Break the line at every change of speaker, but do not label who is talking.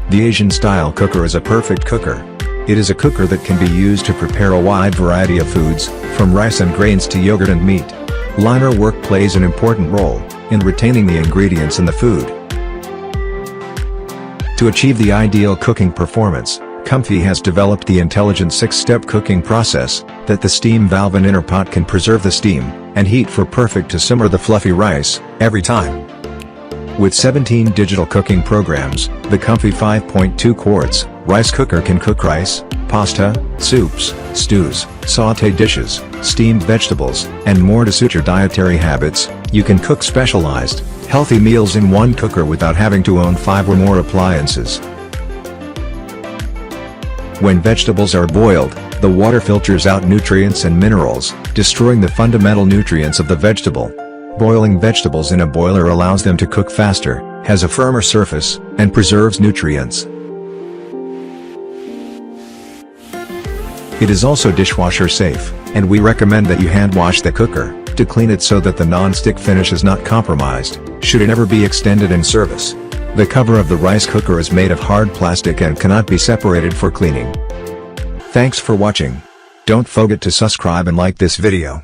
The Asian-style cooker is a perfect cooker. It is a cooker that can be used to prepare a wide variety of foods, from rice and grains to yogurt and meat. Liner work plays an important role in retaining the ingredients in the food. To achieve the ideal cooking performance, COMFEE has developed the intelligent 6-step cooking process that the steam valve and inner pot can preserve the steam and heat for perfect to simmer the fluffy rice every time. With 17 digital cooking programs, the COMFEE 5.2 quarts rice cooker can cook rice, pasta, soups, stews, sauté dishes, steamed vegetables, and more to suit your dietary habits. You can cook specialized, healthy meals in one cooker without having to own 5 or more appliances. When vegetables are boiled, the water filters out nutrients and minerals, destroying the fundamental nutrients of the vegetable. Boiling vegetables in a boiler allows them to cook faster, has a firmer surface, and preserves nutrients. It is also dishwasher safe, and we recommend that you hand wash the cooker to clean it so that the non-stick finish is not compromised, should it ever be extended in service. The cover of the rice cooker is made of hard plastic and cannot be separated for cleaning. Thanks for watching. Don't forget to subscribe and like this video.